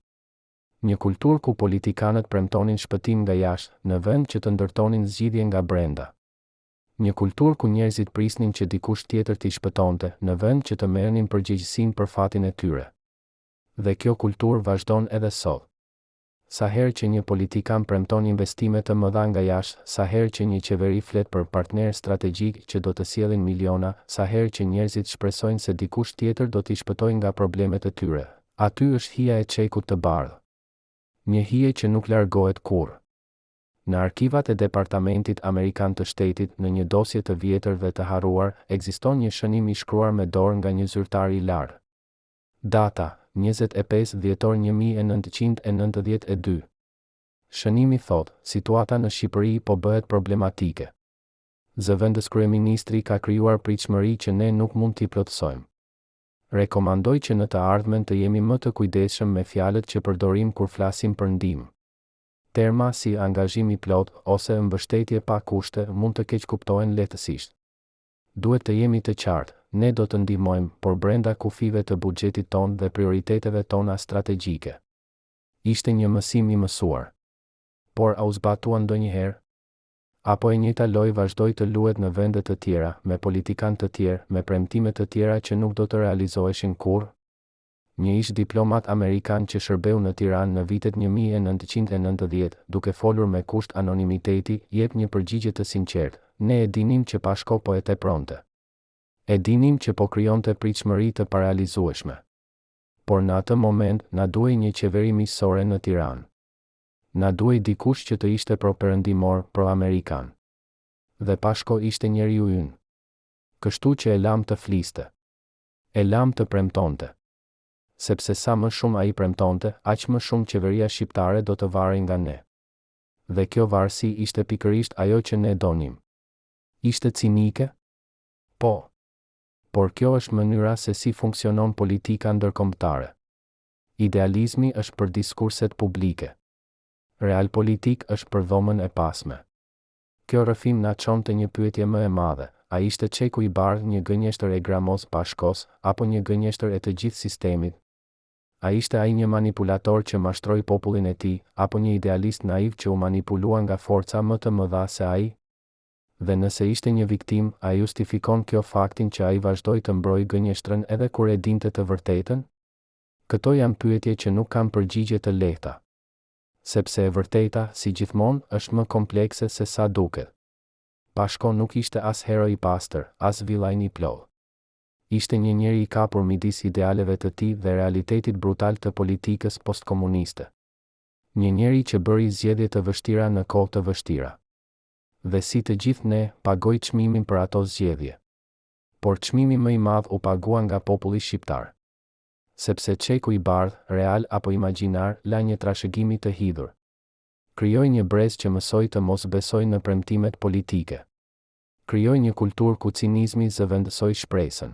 Një kulturë ku politikanët premtonin shpëtim nga jashtë, në vend që të ndërtonin zgjidhje nga brenda. Një kulturë ku njerëzit prisnin që dikush tjetër t'i shpëtonte, në vend që të merrnin përgjegjësinë për fatin e tyre. Dhe kjo kulturë vazhdon edhe sot. Sa herë që një politikan premton investime të mëdha nga jashtë, sa herë që një qeveri flet për partner strategjik që do të sjellin miliona, sa herë që njerëzit shpresojnë se dikush tjetër do t'i shpëtojë nga problemet e tyre, aty është hija e çekut të bardhë. Një hije që nuk largohet kurrë. Në arkivat e Departamentit Amerikan të Shtetit, në një dosje të vjetër dhe të harruar, ekziston një shënim i shkruar me dorë nga një zyrtar i lartë. Data: 25 dhjetor 1992. Shënimi thot: situata në Shqipëri po bëhet problematike. Zëvendës kryeministri ka krijuar pritshmëri që ne nuk mund t'i plotësojmë. Rekomandoj që në të ardhmen të jemi më të kujdesshëm me fjalët që përdorim kur flasim për ndihmë. Terma si angazhim i plot ose mbështetje pa kushte mund të keqkuptohen lehtësisht. Duhet të jemi të qartë, ne do të ndihmojmë, por brenda kufive të buxhetit ton dhe prioriteteve tona strategjike. Ishte një mësim i mësuar. Por a u zbatua ndonjëherë? Apo e njëjta lojë vazhdoi të luhet në vende të tjera, me politikanë të tjerë, me premtime të tjera që nuk do të realizoheshin kurrë? Një ish diplomat amerikan që shërbeu në Tiranë në vitet 1990, duke folur me kusht anonimiteti, jep një përgjigje të sinqertë: ne e dinim që Pashko po e tepronte. E dinim që po krijonte pritshmëri të parealizueshme. Por në atë moment, na duhej një qeveri miqësore në Tiranë. Na duhej dikush që të ishte pro-perëndimor, pro-amerikan. Dhe Pashko ishte njeriu ynë. Kështu që e lam të fliste. E lam të premtonte. Sepse sa më shumë ai premtonte, aq më shumë qeveria shqiptare do të varrej nga ne. Dhe kjo varësi ishte pikërisht ajo që ne donim. Ishte cinike? Po. Por kjo është mënyra se si funksionon politika ndërkombëtare. Idealizmi është për diskurset publike. Realpolitik është për dhomën e pasme. Kjo rrëfim na çon te një pyetje më e madhe: a ishte çeku i bardhë një gënjeshtër e Gramos Pashkos, apo një gënjeshtër e të gjithë sistemit? A ishte ai një manipulator që mashtroi popullin e tij, apo një idealist naiv që u manipulua nga forca më të mëdha se ai? Dhe nëse ishte një viktim, a justifikon kjo faktin që ai vazhdoi të mbrojë gënjeshtrën edhe kur e dinte të vërtetën? Këto janë pyetje që nuk kanë përgjigje të lehta. Sepse e vërteta, si gjithmonë, është më komplekse se sa duket. Pashko nuk ishte as hero i pastër, as villajn i plodh. Ishte një njeri i kapur midis idealeve të tij dhe realitetit brutal të politikës postkomuniste. Një njeri që bëri zgjedhje të vështira në kohë të vështira. Dhe si të gjithë ne, pagoi çmimin për ato zgjedhje. Por çmimi më i madh u pagua nga populli shqiptar. Sepse çeku i bardh, real apo imagjinar, la një trashëgimi të hidhur. Krijoi një brez që mësoi të mos besojë në premtimet politike. Krijoi një kulturë ku cinizmi zëvendësoi shpresën.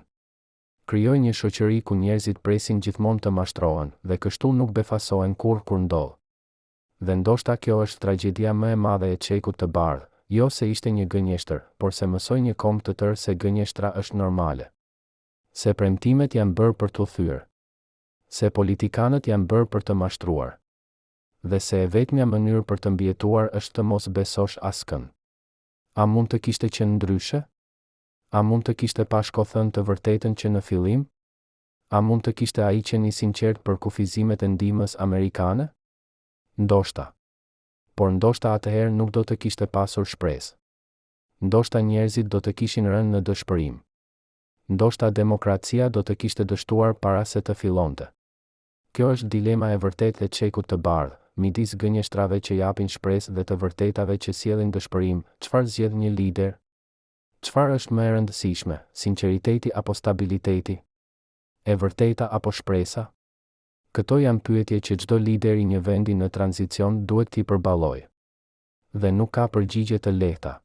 Krijoi një shoqëri ku njerëzit presin gjithmonë të mashtrohen dhe kështu nuk befasohen kur ndodh. Dhe ndoshta kjo është tragjedia më e madhe e çekut të bardh, jo se ishte një gënjeshtër, por se mësoi një kombë të tërë se gënjeshtra është normale. Se premtimet janë bërë për t'u thyer. Se politikanët janë bërë për të mashtruar. Dhe se e vetmja mënyrë për të mbijetuar është të mos besosh askën. A mund të kishte qenë ndryshe? A mund të kishte Pashko thënë të vërtetën që në fillim? A mund të kishte ai qenë i sinqert për kufizimet e ndihmës amerikane? Ndoshta. Por ndoshta atëherë nuk do të kishte pasur shpresë. Ndoshta njerëzit do të kishin rënë në dëshpërim. Ndoshta demokracia do të kishte dështuar para se të fillonte. Kjo është dilema e vërtetë e çekut të bardh, midis gënjeshtrave që japin shpresë dhe të vërtetave që sjellin dëshpërim. Çfarë zgjedh një lider? Çfarë është më e rëndësishme, sinqeriteti apo stabiliteti? E vërteta apo shpresa? Këto janë pyetje që çdo lider i një vendi në tranzicion duhet t'i përballojë. Dhe nuk ka përgjigje të lehta.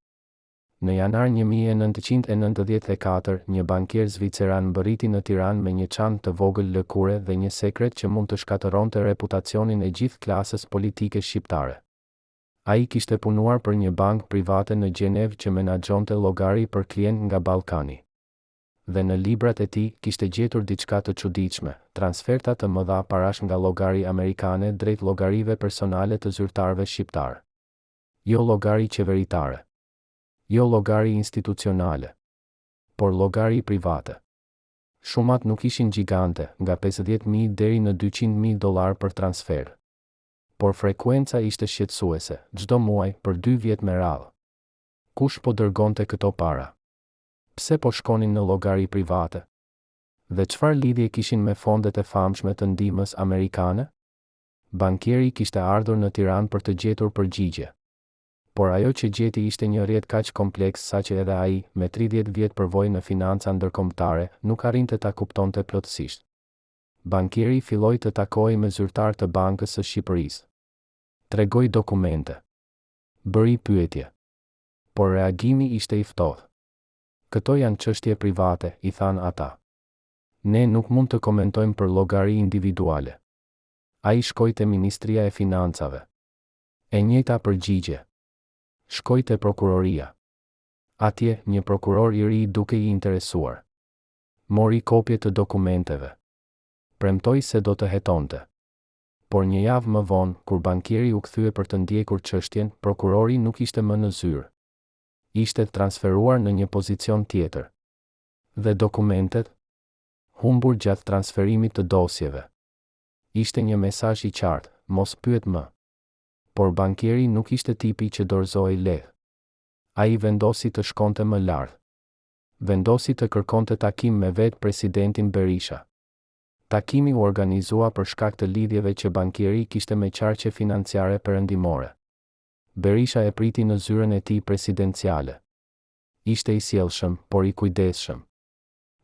Në janar 1994, një bankier zviceran mbërriti në Tiranë me një çantë të vogël lëkure dhe një sekret që mund të shkatëronte reputacionin e gjithë klasës politike shqiptare. Ai kishte punuar për një bankë private në Gjenevë që menaxhonte llogari për klient nga Ballkani. Dhe në librat e tij kishte gjetur diçka të çuditshme, transferta të mëdha parash nga llogari amerikane drejt llogarive personale të zyrtarëve shqiptar. Jo llogari qeveritare. Jo llogari institucionale, por llogari private. Shumat nuk ishin gjigante, nga 50.000 deri në $200.000 për transfer. Por frekuenca ishte shqetësuese, çdo muaj për 2 vjet me radhë. Kush po dërgonte këto para? Pse po shkonin në llogari private? Dhe çfarë lidhje kishin me fondet e famshme të ndihmës amerikane? Bankieri kishte ardhur në Tiranë për të gjetur përgjigje. Por ajo që gjeti ishte një rrjet kaq kompleks saqë edhe ai, me 30 vjet përvojë në financa ndërkombëtare, nuk arrinte ta kuptonte plotësisht. Bankieri filloi të takojë me zyrtar të Bankës së Shqipërisë. Tregoi dokumente. Bëri pyetje. Por reagimi ishte i ftohtë. Këto janë çështje private, i thanë ata. Ne nuk mund të komentojmë për llogari individuale. Ai shkoi te Ministria e Financave. E njëjta përgjigje. Shkoi te prokuroria. Atje, një prokuror i ri duke i interesuar. Mori kopje të dokumenteve. Premtoi se do të hetonte. Por një javë më vonë, kur bankieri u kthye për të ndjekur çështjen, prokurori nuk ishte më në zyrë. Ishte transferuar në një pozicion tjetër. Dhe dokumentet? Humbur gjatë transferimit të dosjeve. Ishte një mesazh i qartë, mos pyet më. Por bankieri nuk ishte tipi që dorëzoi lehtë. Ai vendosi të shkonte më lart. Vendosi të kërkonte takim me vetë presidentin Berisha. Takimi u organizua për shkak të lidhjeve që bankieri kishte me qarqe financiare perëndimore. Berisha e priti në zyrën e tij presidenciale. Ishte i sjellshëm, por i kujdesshëm.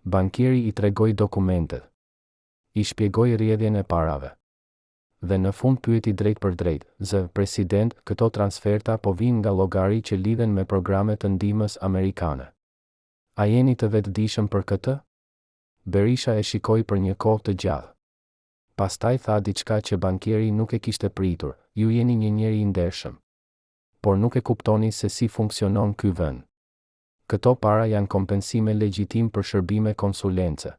Bankieri i tregoi dokumentet. I shpjegoi rrjedhjen e parave. Dhe në fund pyeti drejt për drejt, "Zë president, këto transferta po vijnë nga llogari që lidhen me programe të ndihmës amerikane. A jeni të vetëdijshëm për këtë?" Berisha e shikoi për një kohë të gjatë. Pastaj tha diçka që bankieri nuk e kishte pritur, "Ju jeni një njeri i ndershëm. Por nuk e kuptoni se si funksionon ky vend. Këto para janë kompensime legjitim për shërbime konsulence.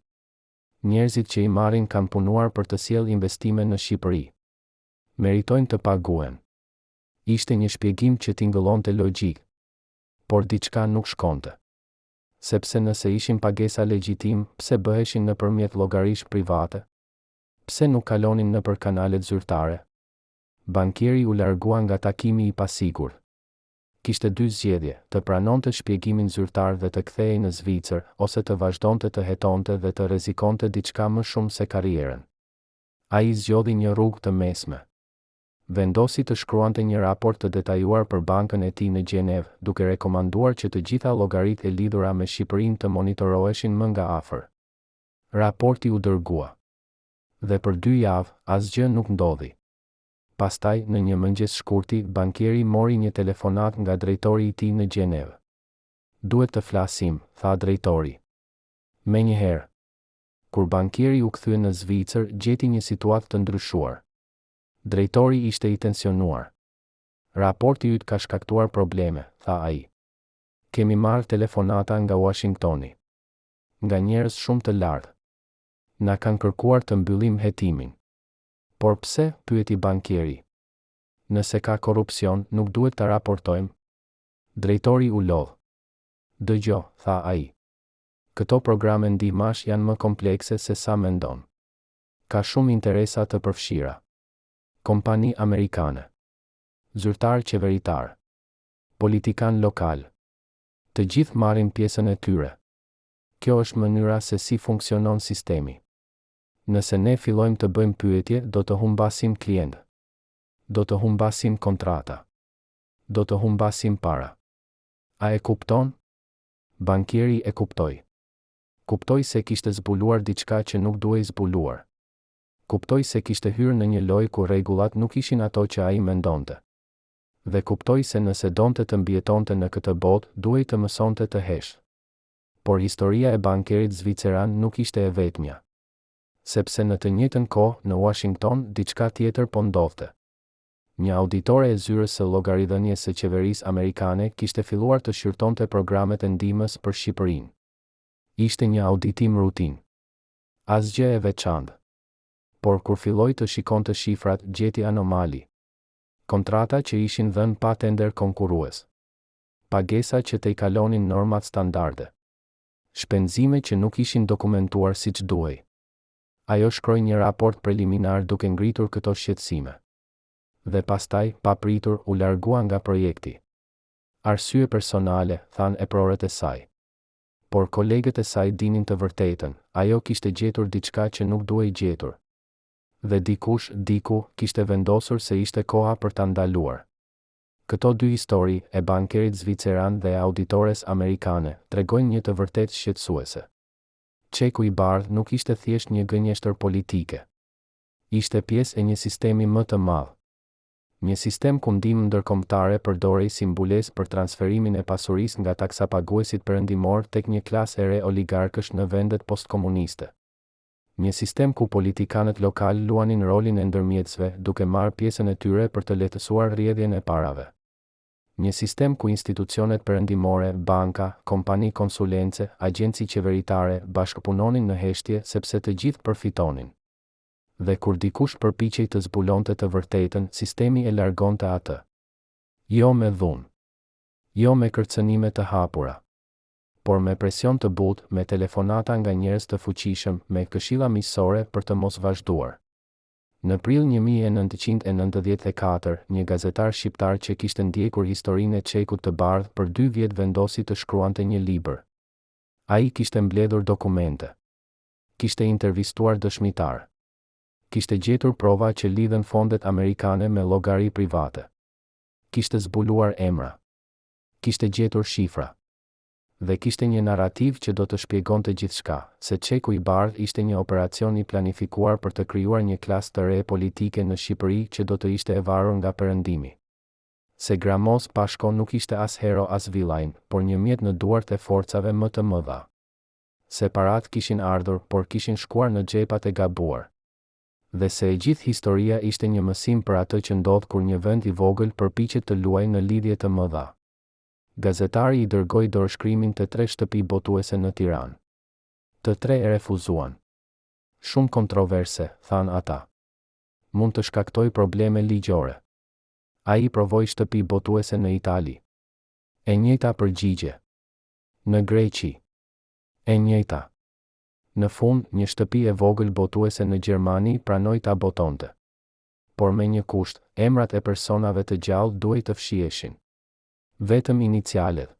Njerëzit që i marrin kanë punuar për të sjellë investime në Shqipëri. Meritojnë të paguen." Ishte një shpjegim që tingëllonte logjik. Por diçka nuk shkonte. Sepse nëse ishin pagesa legjitim, pse bëheshin nëpërmjet llogarish private? Pse nuk kalonin nëpër kanalet zyrtare? Bankieri u largua nga takimi i pasigurt. Kishte dy zgjedhje, të pranonte shpjegimin zyrtar dhe të kthehej në Zvicër, ose të vazhdonte të hetonte dhe të rrezikonte diçka më shumë se karrierën. Ai zgjodhi një rrugë të mesme. Vendosi të shkruante një raport të detajuar për bankën e tij në Gjenevë, duke rekomanduar që të gjitha llogaritë e lidhura me Shqipërinë të monitoroheshin më nga afër. Raporti u dërgua. Dhe për 2 javë, asgjë nuk ndodhi. Pastaj, në një mëngjes shkurti, bankieri mori një telefonat nga drejtori i tij në Gjenevë. Duhet të flasim, tha drejtori. Menjëherë. Kur bankieri u kthye në Zvicër, gjeti një situatë të ndryshuar. Drejtori ishte i tensionuar. Raporti yt ka shkaktuar probleme, tha ai. Kemi marrë telefonata nga Washingtoni. Nga njerëz shumë të lartë. Na kanë kërkuar të mbyllim hetimin. Por pse, pyeti bankieri. Nëse ka korrupsion, nuk duhet ta raportojmë. Drejtori u lodh. Dëgjo, tha ai. Këto programe ndihmash janë më komplekse se sa mendon. Ka shumë interesa të përfshira. Kompani amerikane. Zyrtar qeveritar. Politikan lokal. Të gjithë marrin pjesën e tyre. Kjo është mënyra se si funksionon sistemi. Nëse ne fillojmë të bëjmë pyetje, do të humbasim klient. Do të humbasim kontrata. Do të humbasim para. A e kupton? Bankieri e kuptoi. Kuptoi se kishte zbuluar diçka që nuk duhej zbuluar. Kuptoi se kishte hyrë në një lojë ku rregullat nuk ishin ato që ai mendonte. Dhe kuptoi se nëse donte të mbijetonte në këtë botë, duhej të mësonte të heshtë. Por historia e bankerit zviceran nuk ishte e vetmja. Sepse në të njëjtën kohë, në Washington, diçka tjetër po ndodhte. Një auditore e zyrës së llogaridhënies së qeverisë amerikane kishte filluar të shqyrtonte programet e ndihmës për Shqipërinë. Ishte një auditim rutin. Asgjë e veçantë. Por kur filloi të shikonte shifrat, gjeti anomali. Kontrata që ishin dhënë pa tender konkurrues. Pagesa që të i kalonin normat standarde. Shpenzime që nuk ishin dokumentuar siç duhej. Ajo shkroi një raport preliminar duke ngritur këto shqetësime. Dhe pastaj, papritur, u largua nga projekti. Arsye personale, than eprorët e saj. Por kolegët e saj dinin të vërtetën, ajo kishte gjetur diçka që nuk duhej gjetur. Dhe dikush, diku, kishte vendosur se ishte koha për ta ndaluar. Këto dy histori, e bankerit zviceran dhe e auditores amerikane, tregojnë një të vërtetë shqetësuese. Çeku i bardhë nuk ishte thjesht një gënjeshtër politike. Ishte pjesë e një sistemi më të madh. Një sistem ku ndihmë ndërkombëtare përdorej si mbulesë për transferimin e pasurisë nga taksapaguesit perëndimor tek një klasë e re oligarkësh në vendet postkomuniste. Një sistem ku politikanët lokal luanin rolin e ndërmjetësve duke marrë pjesën e tyre për të lehtësuar rrjedhjen e parave. Një sistem ku institucionet perëndimore, banka, kompani konsulence, agjenci qeveritare bashkëpunonin në heshtje sepse të gjithë përfitonin. Dhe kur dikush përpiqej të zbulonte të vërtetën, sistemi e largonte atë. Jo me dhunë. Jo me kërcënime të hapura. Por me presion të butë, me telefonata nga njerëz të fuqishëm, me këshilla miqësore për të mos vazhduar. Në prill 1994, një gazetar shqiptar që kishte ndjekur historinë e Çekut të bardhë për 2 vjet vendosi të shkruante një libër. Ai kishte mbledhur dokumente. Kishte intervistuar dëshmitar. Kishte gjetur prova që lidhen fondet amerikane me llogari private. Kishte zbuluar emra. Kishte gjetur shifra. Dhe kishte një narrativ që do të shpjegonte gjithçka, se Çeku i bardhë ishte një operacion i planifikuar për të krijuar një klasë të re politike në Shqipëri që do të ishte e varur nga perëndimi. Se Gramos Pashko nuk ishte as hero as villajn, por një mjet në duart e forcave më të mëdha. Se parat kishin ardhur, por kishin shkuar në xhepat e gabuar. Dhe se e gjithë historia ishte një mësim për atë që ndodh kur një vend i vogël përpiqet të luajë në lidhje të mëdha. Gazetari i dërgoi dorëshkrimin të 3 shtëpi botuese në Tiranë. Të 3 e refuzuan. Shumë kontroverse, than ata. Mund të shkaktoj probleme ligjore. Ai provoi shtëpi botuese në Itali. E njëjta përgjigje. Në Greqi. E njëjta. Në fund, një shtëpi e vogël botuese në Gjermani pranoi ta botonte. Por me një kusht, emrat e personave të gjallë duhej të fshiheshin. Vetëm inicialet.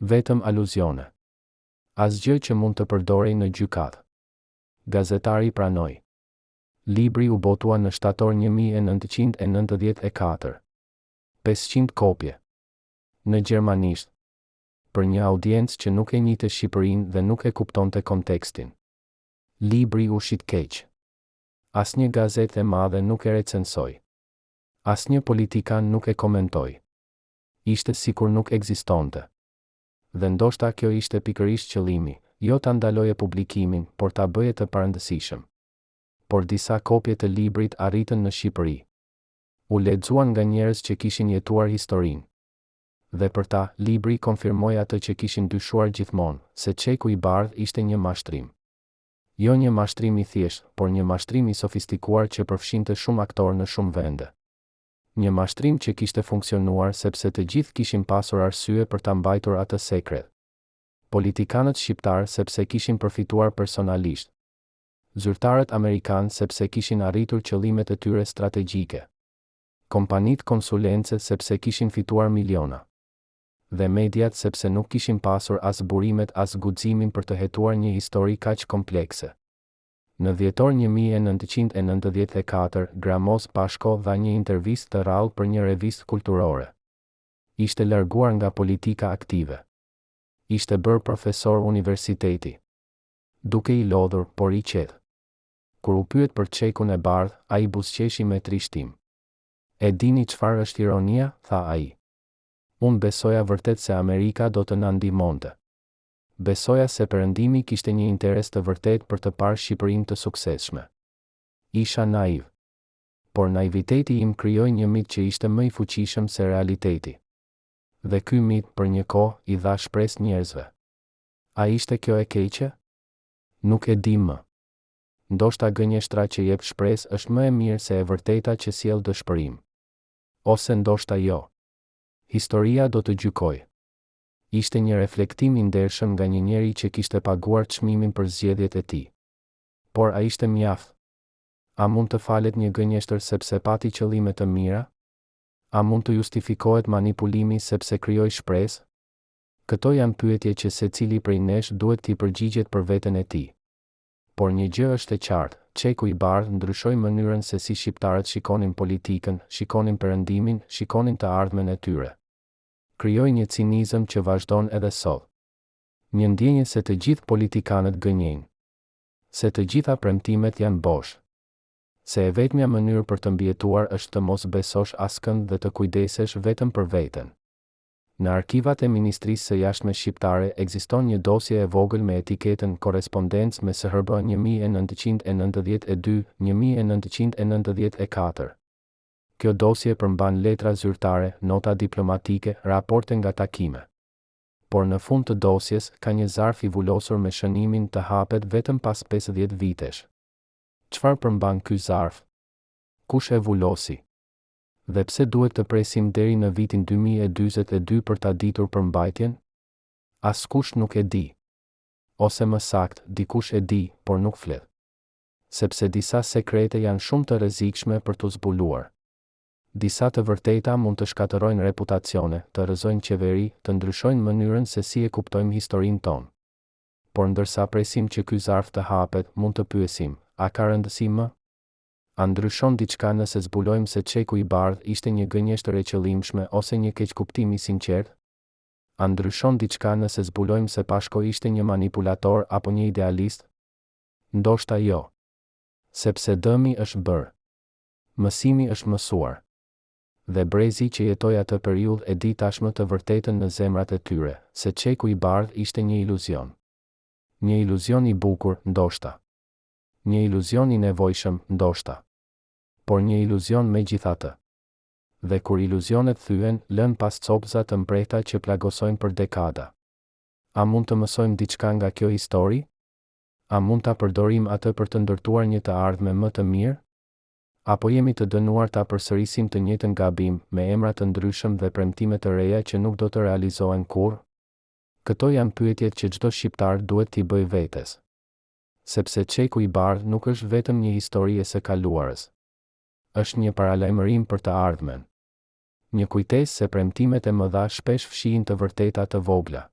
Vetëm aluzione. Asgjë që mund të përdorej në gjykatë. Gazetari pranoi. Libri u botua në shtator 1994. 500 kopje. Në gjermanisht. Për një audiencë që nuk e njihte Shqipërinë dhe nuk e kuptonte kontekstin. Libri u shit keq. Asnjë gazetë e madhe nuk e recensoi. Asnjë politikan nuk e komentoi. Ishte sikur nuk ekzistonte. Dhe ndoshta kjo ishte pikërisht qëllimi, jo ta ndaloje publikimin, por ta bëje të parëndësishëm. Por disa kopje të librit arritën në Shqipëri. U lexuan nga njerëz që kishin jetuar historinë. Dhe për ta, libri konfirmoi atë që kishin dyshuar gjithmonë, se çeku i bardhë ishte një mashtrim. Jo një mashtrim i thjeshtë, por një mashtrim i sofistikuar që përfshinte shumë aktorë në shumë vende. Një mashtrim që kishte funksionuar sepse të gjithë kishin pasur arsye për ta mbajtur atë sekret. Politikanët shqiptar sepse kishin përfituar personalisht. Zyrtarët amerikanë sepse kishin arritur qëllimet e tyre strategjike. Kompanitë konsulence sepse kishin fituar miliona. Dhe mediat sepse nuk kishin pasur as burimet as guximin për të hetuar një histori kaq komplekse. Në dhjetor 1994, Gramos Pashko dha një intervistë të rrallë për një revistë kulturore. Ishte larguar nga politika aktive. Ishte bërë profesor universiteti. Duke i lodhur, por i qetë. Kur u pyet për çekun e bardhë, ai buzëqeshi me trishtim. E dini çfarë është ironia, tha ai. Unë besoja vërtet se Amerika do të na ndihmonte. Besoja se Perëndimi kishte një interes të vërtet për të parë Shqipërinë të suksesshme. Isha naiv. Por naiviteti im krijoi një mit që ishte më i fuqishëm se realiteti. Dhe ky mit për një kohë i dha shpresë njerëzve. A ishte kjo e keqe? Nuk e di më. Ndoshta gënjeshtra që jep shpresë është më e mirë se e vërteta që sjell dëshpërim. Ose ndoshta jo. Historia do të gjykojë. Ishte një reflektim i ndershëm nga një njeri që kishte paguar çmimin për zgjedhjet e tij. Por a ishte mjaft? A mund të falet një gënjeshtër sepse pati qëllime të mira? A mund të justifikohet manipulimi sepse krijoi shpresë? Këto janë pyetje që secili prej nesh duhet t'i përgjigjet për veten e tij. Por një gjë është e qartë, çeku i bardhë ndryshoi mënyrën se si shqiptarët shikonin politikën, shikonin Perëndimin, shikonin të ardhmen e tyre. Krijoi një cinizëm që vazhdon edhe sot. Një ndjenjë se të gjithë politikanët gënjejnë. Se të gjitha premtimet janë bosh. Se e vetmja mënyrë për të mbijetuar është të mos besosh askënd dhe të kujdesesh vetëm për veten. Në arkivat e Ministrisë së Jashtme shqiptare ekziston një dosje e vogël me etiketën Korrespondencë me SHB 1992-1994. Kjo dosje përmban letra zyrtare, nota diplomatike, raporte nga takime. Por në fund të dosjes ka një zarf i vulosur me shënimin të hapet vetëm pas 50 vitesh. Çfarë përmban ky zarf? Kush e vulosi? Dhe pse duhet të presim deri në vitin 2042 për ta ditur përmbajtjen? Askush nuk e di. Ose më sakt, dikush e di, por nuk flet. Sepse disa sekrete janë shumë të rrezikshme për t'u zbuluar. Disa të vërteta mund të shkatërrojnë reputacione, të rrëzojnë qeveri, të ndryshojnë mënyrën se si e kuptojmë historinë tonë. Por ndërsa presim që ky zarf të hapet, mund të pyesim, a ka rëndësi më? A ndryshon diçka nëse zbulojmë se çeku i bardhë ishte një gënjeshtër e qëllimshme ose një keqkuptim i sinqert? A ndryshon diçka nëse zbulojmë se Pashko ishte një manipulator apo një idealist? Ndoshta jo. Sepse dëmi është bërë. Mësimi është mësuar. Dhe brezi që jetoi atë periudhë e di tashmë të vërtetën në zemrat e tyre, se çeku i bardhë ishte një iluzion. Një iluzion i bukur, ndoshta. Një iluzion i nevojshëm, ndoshta. Por një iluzion megjithatë. Dhe kur iluzionet thyen, lën pas copëza të mprehta që plagosojnë për dekada. A mund të mësojmë diçka nga kjo histori? A mund ta përdorim atë për të ndërtuar një të ardhme më të mirë? Apo jemi të dënuar ta përsërisim të njëjtën gabim, me emra të ndryshëm dhe premtime të reja që nuk do të realizohen kurrë? Këto janë pyetjet që çdo shqiptar duhet t'i bëjë vetes. Sepse çeku i bardhë nuk është vetëm një histori e së kaluarës. Është një paralajmërim për të ardhmen. Një kujtesë se premtimet e mëdha shpesh fshihin të vërteta të vogla.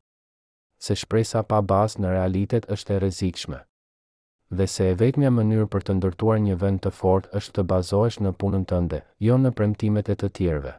Se shpresa pa bazë në realitet është e rrezikshme. Dhe se e vetmja mënyrë për të ndërtuar një vend të fortë është të bazohesh në punën tënde, jo në premtimet e të tjerëve.